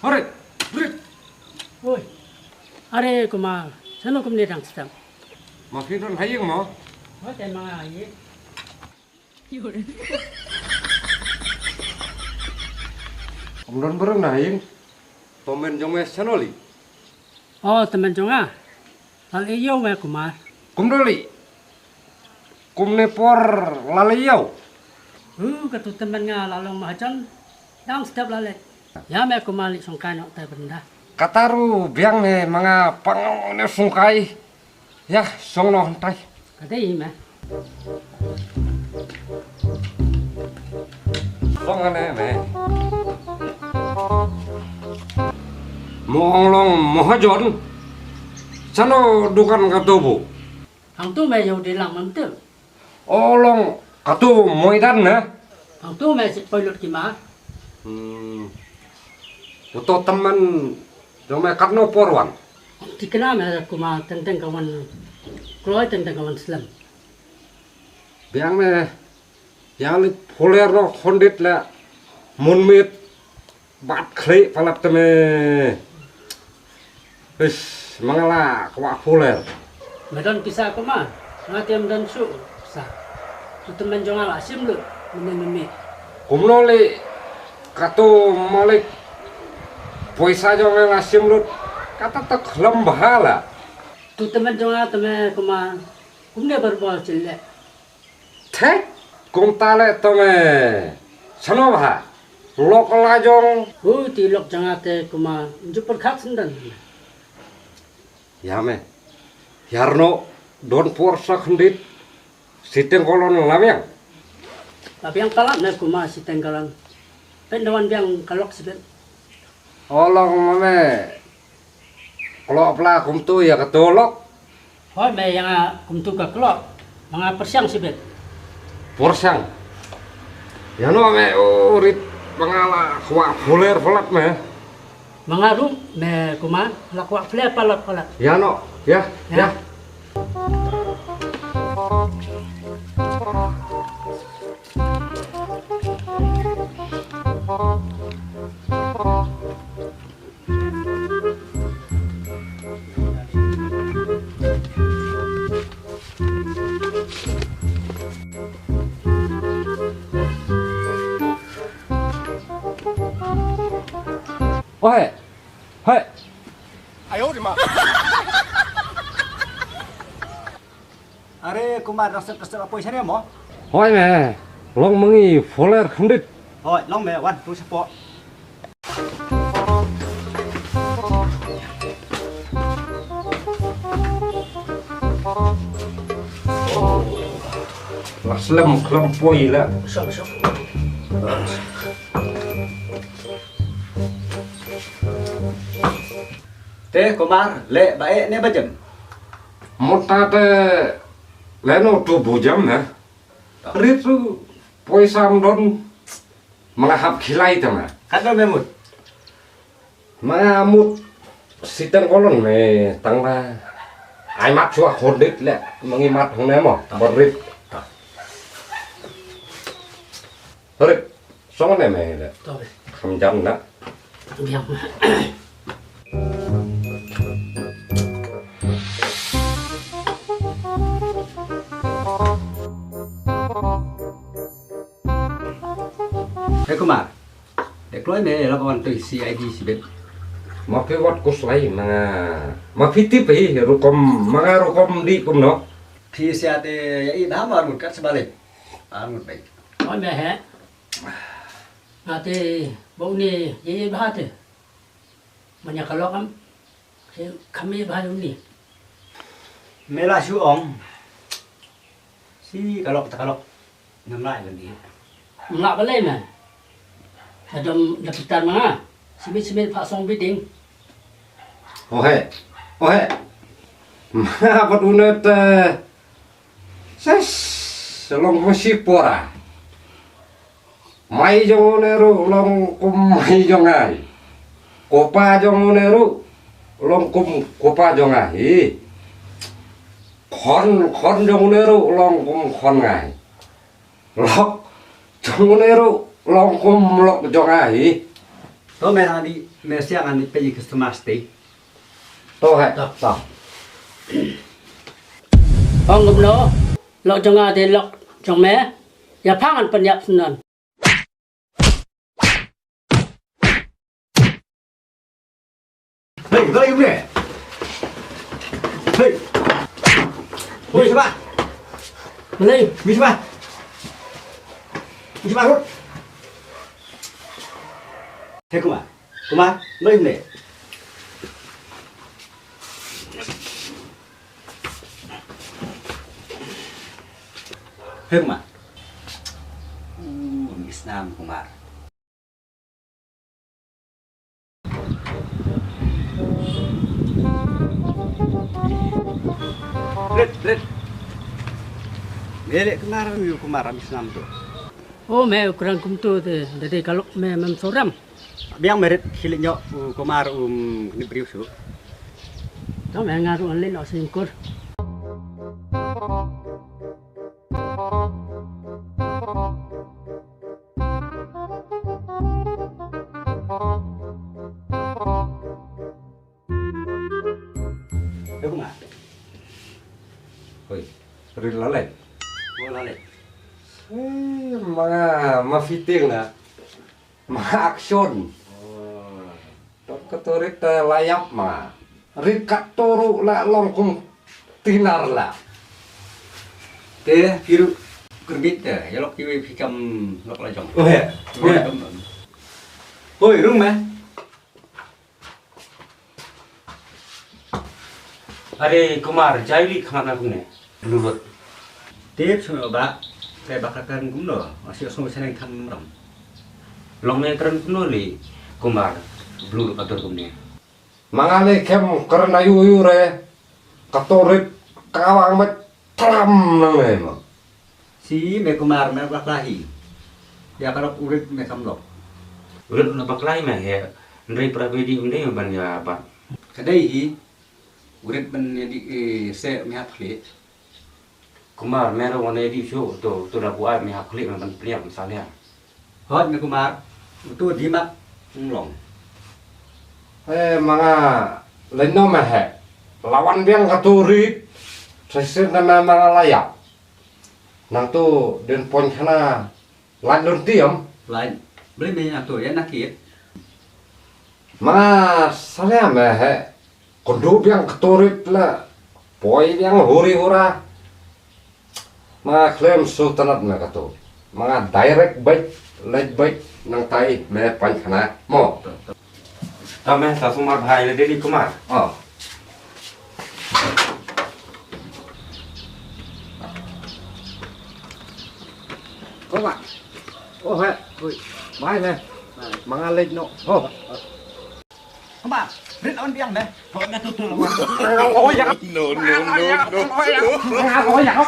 Alright, break. Oi, are kuma, sano kumni rang sedang. Makin hayang mo. What am I? Kemudian bareng na hayang. Pemain jong sanoli. Oh, teman jonga. Hal iyo me kuma. Kumdoli. Kumne por lalayaw. Katu teman nga lalong mahajan. Dang sedap lale. Ya me kuma li songkai nok tay benda. Kataru biang ne mga pangone sungkai. Ya, song no hantai. Kata i me. Song ane me. Monglong mohajon. Sano dukan katobu. Hang tu me yo di lang mantel. Olong katu moidan na. Hang tu me si poilot kima. Uto teman jong me karno porwan. Dikena me kuma tentang kawan. Keluar tentang kawan Islam. Biang me yang li poler no hondit la munmit bat kli palap teme. Wis mangala kwa poler. Medan kisah kuma. Ngatiam dan su. Sa. Tu teman jonga la sim lu. Mimi. Kumnoli katu malik poisa jong me lasim lut kata tak lembahala. Tu teman jonga teman kuma. Kumne berbal cile. Thế cũng ta lại tao mẹ sao hả lok la jong Ti lok jonga te kuma. Jupur khak sendan. ya me yarno don porsa khandit siteng kolon lamyang Tapi yang kalak na kuma si tenggalan. Pendawan biang kalok sibet. olong me kalau pla kum tu ya ketolok Hoi me yang kumtu ka kelok. Mga persiang sibet. porsang ya no me urit pangala kwa fuler fulat me Mga rum me kuma. Lakwa flea palak palak. ya no ya ya Oi, hei, 哎呦我的妈！Are kumar rasa kesel apa isane mo? hoi me, long mengi fuler khandit. Rồi, long mẹ quan tôi support. Laslam kelampoi lah. Sok sok. Thế kumar lệ bae ne bajem. Mota te leno tu bujam na. Ritu poisam don melahap kilai tama. Khát đâu mẹ một. Mamut siteng kolon me tangla. Ai mat chua khodit le mengimat hong nemo berit. Berit. Song ne me le. Thôi. Kham jam na. Biang. Thế kumar. Để nói mẹ là con tôi CID si bet. Mapi wat kuslai mga mapiti pi rukom mga rukom di kum no. Thì xe thì vậy đã mà một cách sebalik. Một bảy. Hoi me he. Ate bau ni ye bahat. Banyak kalok am. Kami bahat ni. Mẹ là chú ông. Si kalok tak kalok. Nang lại lần đi. Ngak balai man. Adam dapitan mga. Sibit-sibit pak song biting. Ohe. Ohe. Ma wat unet ses selong masih pora. Mai jong neru long kum mai jong ai. Kopa jong neru long kum kopa jong ai. Kon jong neru long kum kon ngai. Lok jong neru long kum lok jong ai. To me nang di me siang an di pe ke semaste. To hai tak tak. Ông ngụm nó lọ trong ngà thì lọ trong méอย่าพังอันปัญญาสนัน Hei, đây không nè. Hei. Ôi sao bạn? มาเลย Mi sao bạn? Mi sao bạn hút? Thế cơ mà. Cơ mà, đây không nè. Thế cơ mà. Islam cơ mà. Red. Lele kemarin yuk kemarin Islam tuh. โอ้แม่กรังคุมตัวแต่เด็กๆก็แม่มันสรัม Biang merit hiliknya kemar ni beriusu. ต้องแม่งานรุ่นเล่นเอาสิ่งกุด Thế không ạ? Oi, rin lalai. Mau lale. Mga fitting na. Mga action. Tok katorik ta layap mga. Rin katoro la long kum tinar la. Thế phiru kerbit ya, ya lok kiwi fikam lok lajong. Oh ya. Oi, rung mah. Are Kumar jaili khamana kumne lurut Tiếp xuống bác, cái bác là cần cũng nữa, masih osong seneng tham ram. long me kran kuno li Kumar lurut atur kumne Mga le kem karena yu re. Katorik kawang mat tram nang le mo. Si me kumar me bác lahi. Ya kalau urit me kam lok. urut na baklai me he ndrei pravedi umne ban ya ba Kadai hi urit ben di se me hap khli. Kumar mero one di show to da buat me haklik ban pliam salia Hot me kumar, tu di mak long. Mga leno me he. Lawan biang katorik. Sesir na mga layap. Nang tu den pon kana landun tiam. Lain, beli me nak tu ya nak kit. Mga salya me he. Kondo biang katorik la. Poi biang huri hura. Mga klaim sultanat me kato. Mga direct bait, late bait nang tai me pon kana mo. ta me sa sumar bhai le deli Kumar Oh. Có bạn. Ô hệ, ui, mai này. Mga lệch nọ. Ô. Kumar, rit on biang me. Hot me tu tu Ôi dạ. No. Ôi dạ.